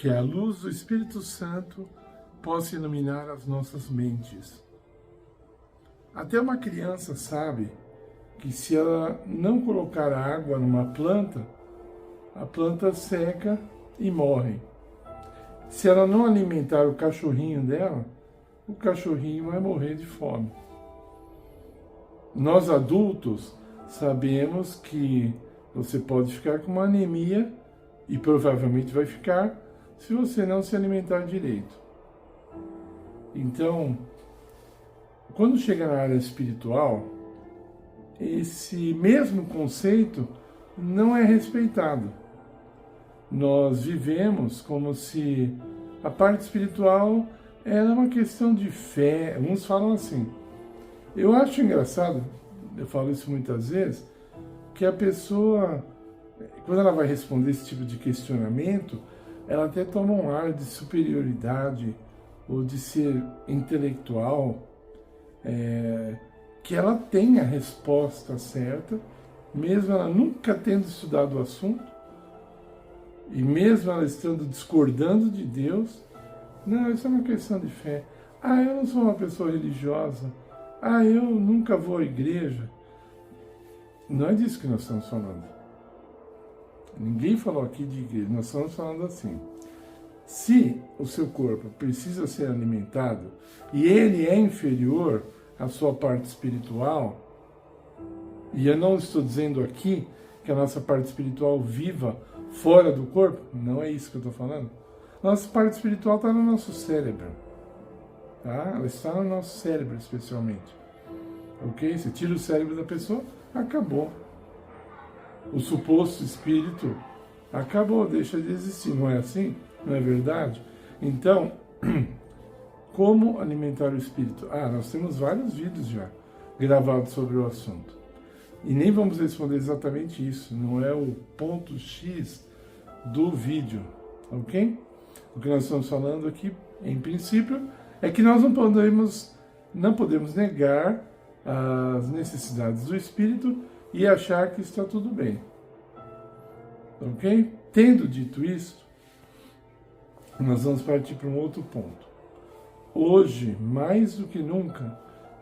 que a luz do Espírito Santo possa iluminar as nossas mentes. Até uma criança sabe que se ela não colocar água numa planta, a planta seca e morre. Se ela não alimentar o cachorrinho dela, o cachorrinho vai morrer de fome. Nós adultos sabemos que você pode ficar com uma anemia, e provavelmente vai ficar, se você não se alimentar direito. Então, quando chega na área espiritual, esse mesmo conceito não é respeitado. Nós vivemos como se a parte espiritual era uma questão de fé. Uns falam assim. Eu acho engraçado, eu falo isso muitas vezes, que a pessoa, quando ela vai responder esse tipo de questionamento, ela até toma um ar de superioridade ou de ser intelectual, que ela tem a resposta certa, mesmo ela nunca tendo estudado o assunto, e mesmo ela estando discordando de Deus. Não, isso é uma questão de fé. Ah, eu não sou uma pessoa religiosa. Ah, eu nunca vou à igreja. Não é disso que nós estamos falando. Ninguém falou aqui de igreja, nós estamos falando assim. Se o seu corpo precisa ser alimentado e ele é inferior à sua parte espiritual, e eu não estou dizendo aqui que a nossa parte espiritual viva fora do corpo, não é isso que eu estou falando. Nossa parte espiritual está no nosso cérebro, tá? Ela está no nosso cérebro especialmente, ok? Você tira o cérebro da pessoa, acabou. O suposto espírito acabou, deixa de existir, não é assim? Não é verdade? Então, como alimentar o espírito? Nós temos vários vídeos já gravados sobre o assunto. E nem vamos responder exatamente isso, não é o ponto X do vídeo, ok? O que nós estamos falando aqui, em princípio, é que nós não podemos negar as necessidades do espírito e achar que está tudo bem, ok? Tendo dito isso, nós vamos partir para um outro ponto. Hoje, mais do que nunca,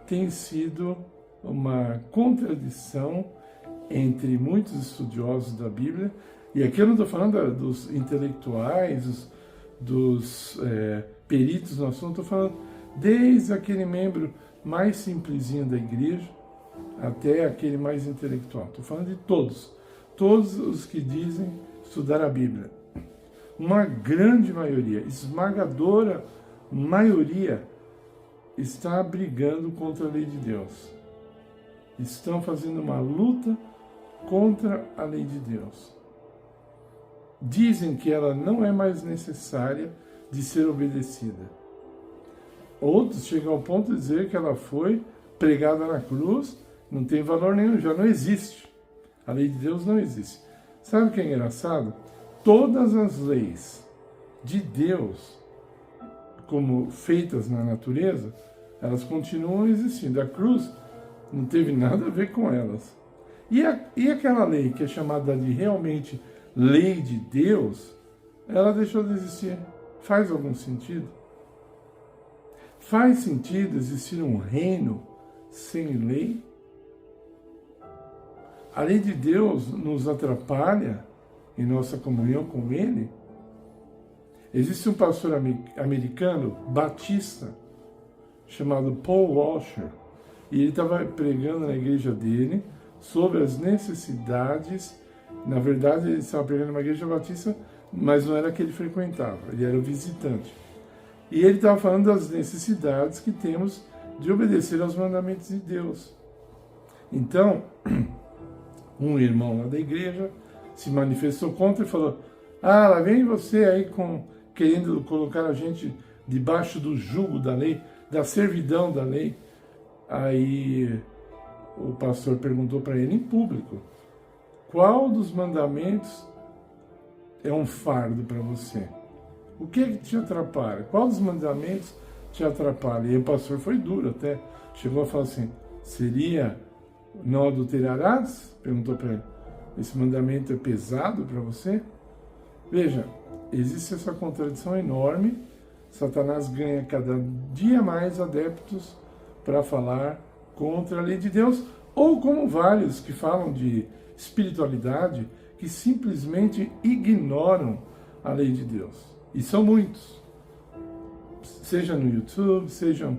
tem sido uma contradição entre muitos estudiosos da Bíblia, e aqui eu não estou falando dos intelectuais, dos peritos no assunto, estou falando desde aquele membro mais simplesinho da igreja até aquele mais intelectual. Estou falando de todos os que dizem estudar a Bíblia. Uma grande maioria, esmagadora maioria, está brigando contra a lei de Deus. Estão fazendo uma luta contra a lei de Deus. Dizem que ela não é mais necessária de ser obedecida. Outros chegam ao ponto de dizer que ela foi pregada na cruz, não tem valor nenhum, já não existe. A lei de Deus não existe. Sabe o que é engraçado? Todas as leis de Deus, como feitas na natureza, elas continuam existindo. A cruz não teve nada a ver com elas. E aquela lei que é chamada de realmente lei de Deus, ela deixou de existir. Faz algum sentido? Faz sentido existir um reino sem lei? A lei de Deus nos atrapalha em nossa comunhão com Ele? Existe um pastor americano, batista, chamado Paul Washer, e ele estava pregando na igreja dele sobre as necessidades. Na verdade, ele estava pregando numa igreja batista, mas não era a que ele frequentava, ele era o visitante. E ele estava falando das necessidades que temos de obedecer aos mandamentos de Deus. Então, um irmão lá da igreja se manifestou contra e falou: lá vem você aí querendo colocar a gente debaixo do jugo da lei, da servidão da lei. Aí o pastor perguntou para ele em público: qual dos mandamentos é um fardo para você? O que é que te atrapalha? Qual dos mandamentos te atrapalha? E o pastor foi duro até. Chegou a falar assim: seria não adulterarás? Perguntou para ele. Esse mandamento é pesado para você? Veja, existe essa contradição enorme. Satanás ganha cada dia mais adeptos para falar contra a lei de Deus, ou como vários que falam de espiritualidade, que simplesmente ignoram a lei de Deus. E são muitos. Seja no YouTube, sejam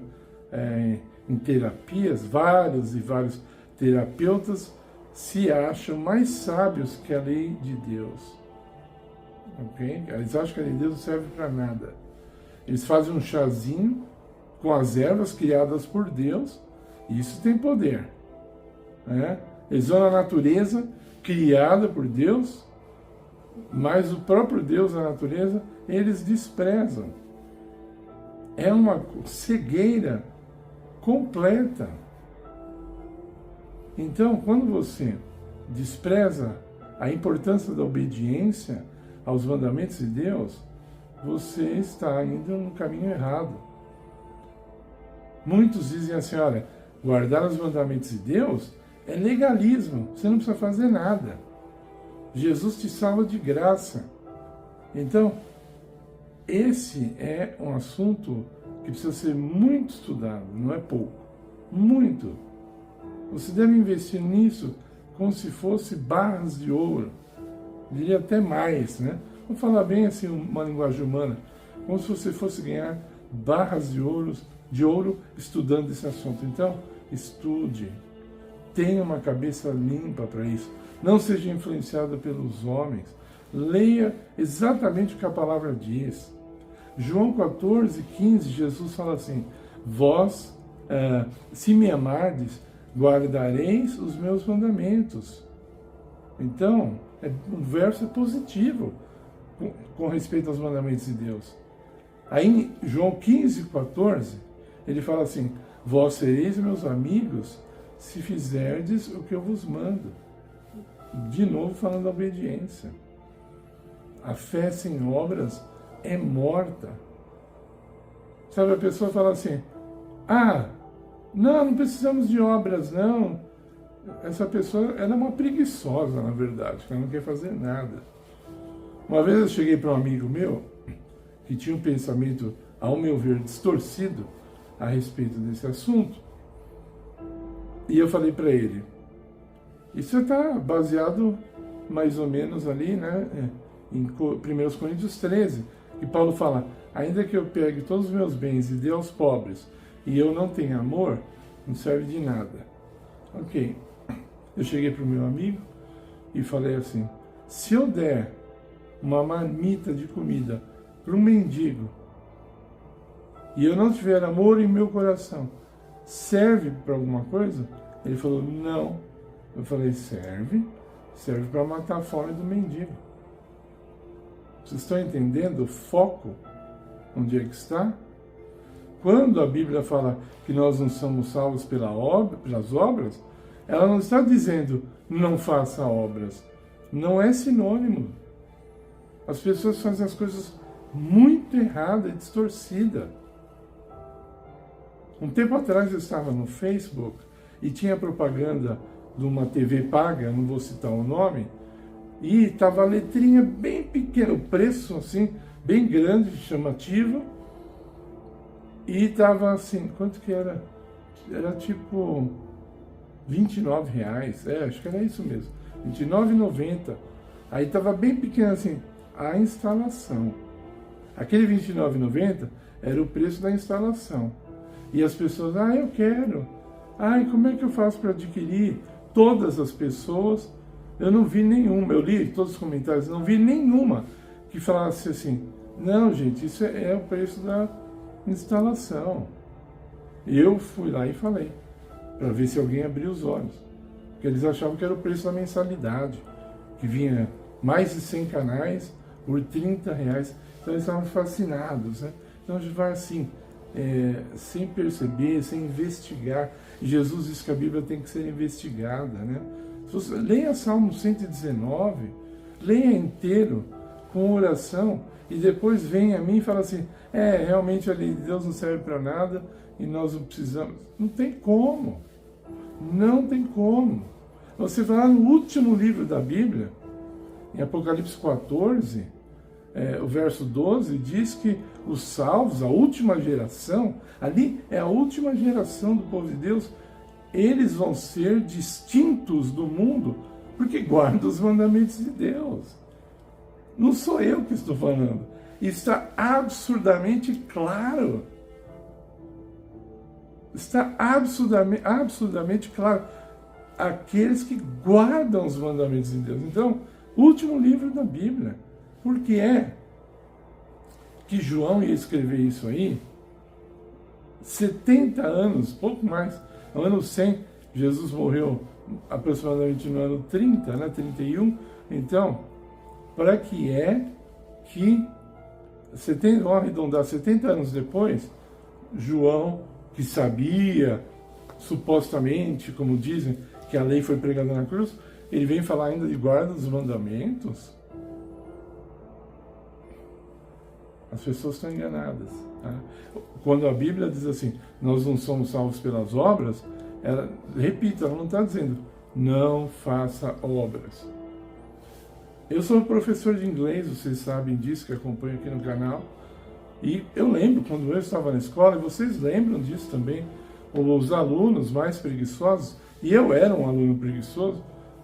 em terapias, vários e vários terapeutas se acham mais sábios que a lei de Deus. Okay? Eles acham que a lei de Deus não serve para nada. Eles fazem um chazinho com as ervas criadas por Deus, e isso tem poder. Né? Eles vão na natureza criada por Deus, mas o próprio Deus, a natureza, eles desprezam. É uma cegueira completa. Então, quando você despreza a importância da obediência aos mandamentos de Deus, você está indo no caminho errado. Muitos dizem assim, olha, guardar os mandamentos de Deus é legalismo, você não precisa fazer nada. Jesus te salva de graça. Então, esse é um assunto que precisa ser muito estudado, não é pouco. Muito. Você deve investir nisso como se fosse barras de ouro. Eu diria até mais, né? Vamos falar bem assim, uma linguagem humana. Como se você fosse ganhar barras de ouro estudando esse assunto. Então, estude. Tenha uma cabeça limpa para isso. Não seja influenciado pelos homens. Leia exatamente o que a palavra diz. João 14:15, Jesus fala assim, vós, se me amardes, guardareis os meus mandamentos. Então, o verso é positivo com respeito aos mandamentos de Deus. Aí em João 15:14, ele fala assim, vós sereis meus amigos se fizerdes o que eu vos mando. De novo falando da obediência. A fé sem obras é morta. Sabe, a pessoa fala assim, não precisamos de obras, não. Essa pessoa, ela é uma preguiçosa, na verdade, ela não quer fazer nada. Uma vez eu cheguei para um amigo meu, que tinha um pensamento, ao meu ver, distorcido a respeito desse assunto, e eu falei para ele, isso está baseado mais ou menos ali, né, em 1 Coríntios 13, que Paulo fala, ainda que eu pegue todos os meus bens e dê aos pobres, e eu não tenha amor, não serve de nada. Ok, eu cheguei para o meu amigo e falei assim, se eu der uma marmita de comida para um mendigo, e eu não tiver amor em meu coração, serve para alguma coisa? Ele falou, não. Eu falei, serve para matar a fome do mendigo. Vocês estão entendendo o foco? Onde é que está? Quando a Bíblia fala que nós não somos salvos pelas obras, ela não está dizendo não faça obras. Não é sinônimo. As pessoas fazem as coisas muito erradas e distorcidas. Um tempo atrás eu estava no Facebook e tinha propaganda de uma TV paga, não vou citar o nome, e estava a letrinha bem pequena, o preço assim, bem grande, chamativo, e estava assim, quanto que era? Era tipo R$29, acho que era isso mesmo, R$29,90. Aí estava bem pequeno assim, a instalação. Aquele R$29,90 era o preço da instalação. E as pessoas, eu quero. Como é que eu faço para adquirir? Todas as pessoas, eu não vi nenhuma, eu li todos os comentários, não vi nenhuma que falasse assim, não, gente, isso é o preço da instalação. E eu fui lá e falei, para ver se alguém abriu os olhos. Porque eles achavam que era o preço da mensalidade, que vinha mais de 100 canais por R$30. Então eles estavam fascinados, né? Então a gente vai assim, sem perceber, sem investigar. E Jesus diz que a Bíblia tem que ser investigada, né? Leia Salmo 119, leia inteiro, com oração, e depois vem a mim e fala assim, realmente a lei de Deus não serve para nada, e nós não precisamos. Não tem como. Não tem como. Você vai lá no último livro da Bíblia, em Apocalipse 14, o verso 12 diz que os salvos, a última geração, ali é a última geração do povo de Deus, eles vão ser distintos do mundo, porque guardam os mandamentos de Deus. Não sou eu que estou falando. Está absurdamente claro. Está absurdamente claro. Aqueles que guardam os mandamentos de Deus. Então, último livro da Bíblia. Por que é que João ia escrever isso aí? 70 anos, pouco mais, no ano 100, Jesus morreu aproximadamente no ano 30, né, 31. Então, para que é que, vamos arredondar, 70 anos depois, João, que sabia, supostamente, como dizem, que a lei foi pregada na cruz, ele vem falar ainda de guarda dos mandamentos? As pessoas estão enganadas. Tá? Quando a Bíblia diz assim, nós não somos salvos pelas obras, ela, repito, ela não está dizendo, não faça obras. Eu sou professor de inglês, vocês sabem disso, que acompanham aqui no canal, e eu lembro, quando eu estava na escola, e vocês lembram disso também, os alunos mais preguiçosos, e eu era um aluno preguiçoso,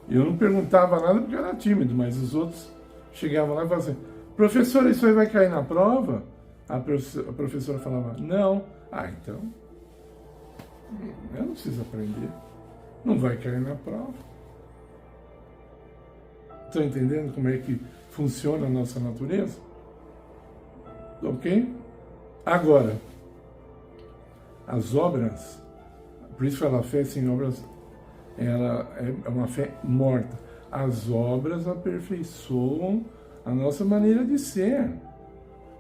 eu não perguntava nada porque eu era tímido, mas os outros chegavam lá e falavam assim, professor, isso aí vai cair na prova? A professora falava, não. Ah, então, eu não preciso aprender. Não vai cair na prova. Estão entendendo como é que funciona a nossa natureza? Ok? Agora, as obras, por isso fala fé sem obras, ela é uma fé morta. As obras aperfeiçoam a nossa maneira de ser.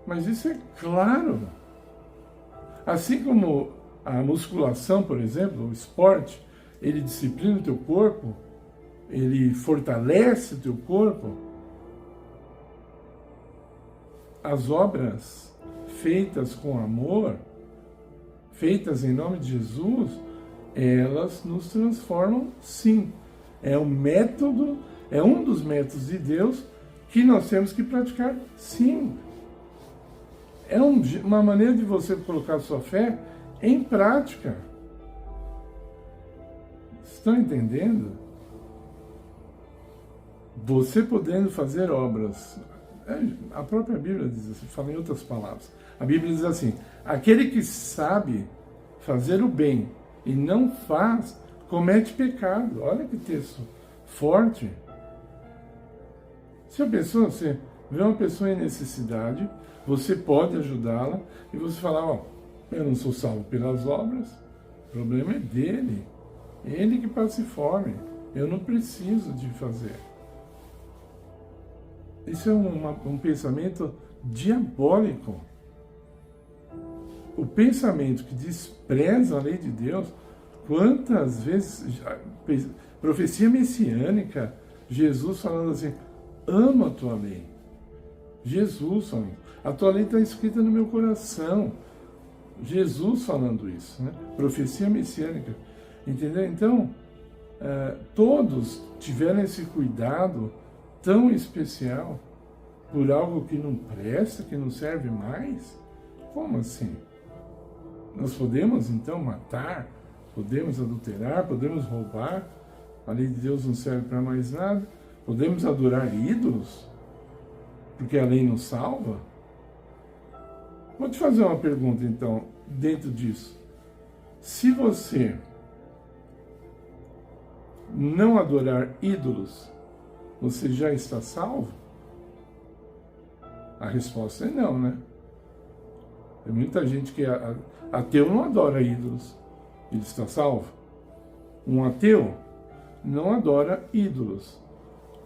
Mas isso é claro. Assim como a musculação, por exemplo, o esporte, ele disciplina o teu corpo, ele fortalece o teu corpo. As obras feitas com amor, feitas em nome de Jesus, elas nos transformam, sim. É um método, é um dos métodos de Deus que nós temos que praticar, sim. É uma maneira de você colocar a sua fé em prática. Estão entendendo? Você podendo fazer obras. A própria Bíblia diz assim, fala em outras palavras. A Bíblia diz assim, aquele que sabe fazer o bem e não faz, comete pecado. Olha que texto forte. Se a pessoa, você vê uma pessoa em necessidade, você pode ajudá-la e você falar, ó, eu não sou salvo pelas obras, o problema é dele, ele que passe fome, eu não preciso de fazer. Isso é um pensamento diabólico. O pensamento que despreza a lei de Deus, quantas vezes, profecia messiânica, Jesus falando assim, ama a tua lei. Jesus falando, a tua lei está escrita no meu coração. Jesus falando isso, né? Profecia messiânica. Entendeu? Então, todos tiveram esse cuidado tão especial por algo que não presta, que não serve mais? Como assim? Nós podemos, então, matar, podemos adulterar, podemos roubar, a lei de Deus não serve para mais nada, podemos adorar ídolos, porque a lei nos salva? Vou te fazer uma pergunta, então, dentro disso. Se você não adorar ídolos, você já está salvo? A resposta é não, né? Tem muita gente que ateu não adora ídolos. Ele está salvo? Um ateu não adora ídolos.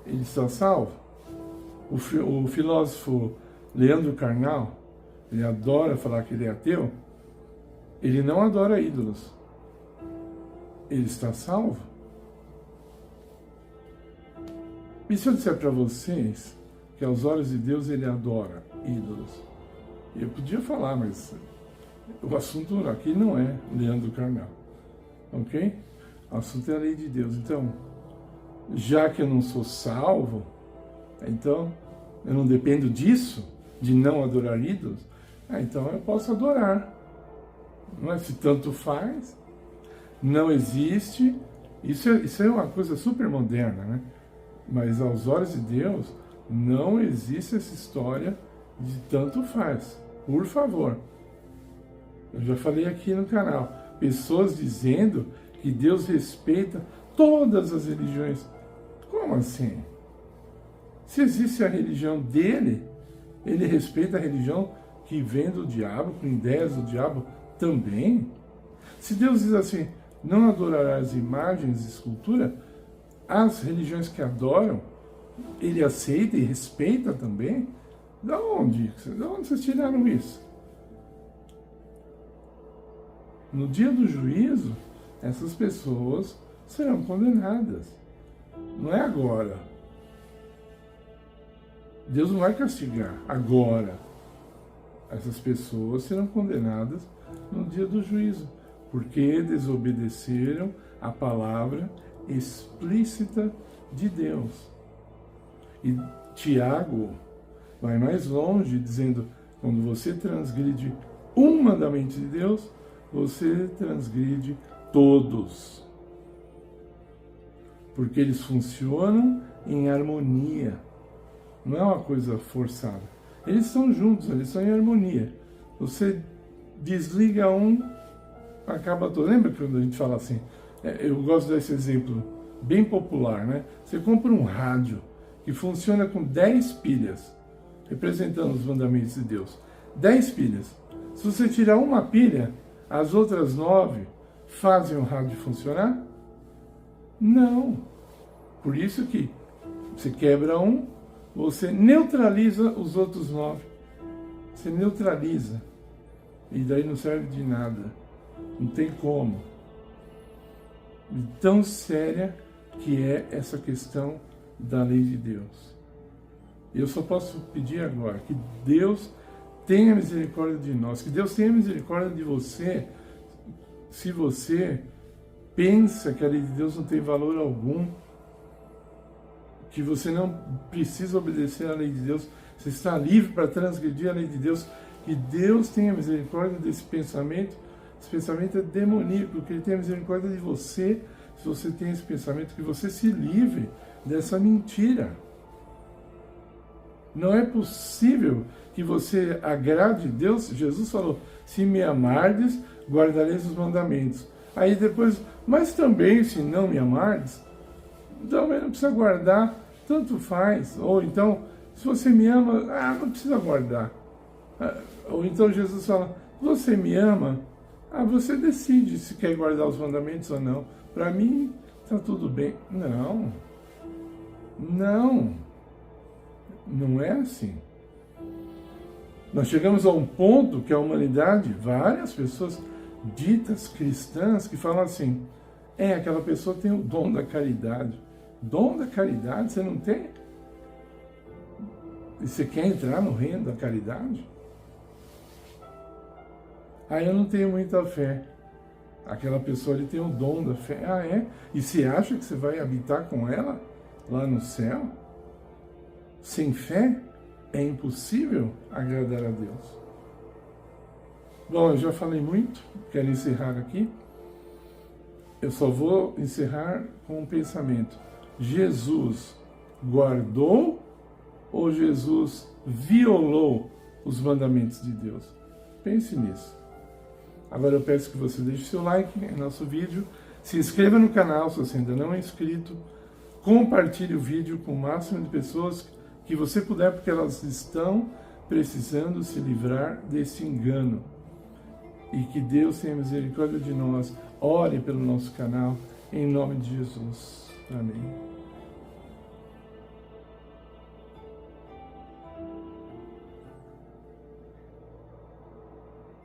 Ele está salvo? O filósofo Leandro Carnal, ele adora falar que ele é ateu. Ele não adora ídolos. Ele está salvo? E se eu disser para vocês que aos olhos de Deus ele adora ídolos? Eu podia falar, mas o assunto aqui não é Leandro Carnal, ok? O assunto é a lei de Deus. Então, já que eu não sou salvo, então eu não dependo disso, de não adorar ídolos, então eu posso adorar. Não é? Se tanto faz, não existe. Isso é uma coisa super moderna, né? Mas aos olhos de Deus, não existe essa história de tanto faz. Por favor. Eu já falei aqui no canal. Pessoas dizendo que Deus respeita todas as religiões. Como assim? Se existe a religião dele, ele respeita a religião que vem do diabo, com ideias do diabo também. Se Deus diz assim, não adorarás imagens de escultura, as religiões que adoram, ele aceita e respeita também? De onde vocês tiraram isso? No dia do juízo, essas pessoas serão condenadas. Não é agora. Deus não vai castigar agora. Essas pessoas serão condenadas no dia do juízo, porque desobedeceram a palavra explícita de Deus. E Tiago vai mais longe, dizendo, quando você transgride um mandamento de Deus, você transgride todos. Porque eles funcionam em harmonia. Não é uma coisa forçada. Eles estão juntos, eles estão em harmonia. Você desliga um, acaba todo. Lembra quando a gente fala assim? Eu gosto desse exemplo bem popular, né? Você compra um rádio que funciona com 10 pilhas, representando os mandamentos de Deus. 10 pilhas. Se você tirar uma pilha, as outras 9 fazem o rádio funcionar? Não. Por isso que você quebra um, você neutraliza os outros 9. Você neutraliza. E daí não serve de nada. Não tem como. E tão séria que é essa questão da lei de Deus. Eu só posso pedir agora que Deus tenha misericórdia de nós, que Deus tenha misericórdia de você, se você pensa que a lei de Deus não tem valor algum, que você não precisa obedecer à lei de Deus, você está livre para transgredir a lei de Deus, que Deus tenha misericórdia desse pensamento. Esse pensamento é demoníaco, que Ele tenha misericórdia de você, se você tem esse pensamento, que você se livre dessa mentira. Não é possível que você agrade Deus. Jesus falou, se me amardes, guardareis os mandamentos. Aí depois, mas também se não me amardes, também não precisa guardar, tanto faz. Ou então, se você me ama, não precisa guardar. Ou então Jesus fala, você me ama, você decide se quer guardar os mandamentos ou não. Para mim, está tudo bem. Não. Não é assim. Nós chegamos a um ponto que a humanidade, várias pessoas ditas cristãs, que falam assim, aquela pessoa tem o dom da caridade. Dom da caridade você não tem? E você quer entrar no reino da caridade? Eu não tenho muita fé. Aquela pessoa ali tem o dom da fé. É? E você acha que você vai habitar com ela lá no céu? Sem fé é impossível agradar a Deus. Bom, eu já falei muito, quero encerrar aqui. Eu só vou encerrar com um pensamento. Jesus guardou ou Jesus violou os mandamentos de Deus? Pense nisso. Agora eu peço que você deixe seu like em nosso vídeo, se inscreva no canal se você ainda não é inscrito, compartilhe o vídeo com o máximo de pessoas que você puder, porque elas estão precisando se livrar desse engano. E que Deus tenha misericórdia de nós. Ore pelo nosso canal, em nome de Jesus. Amém.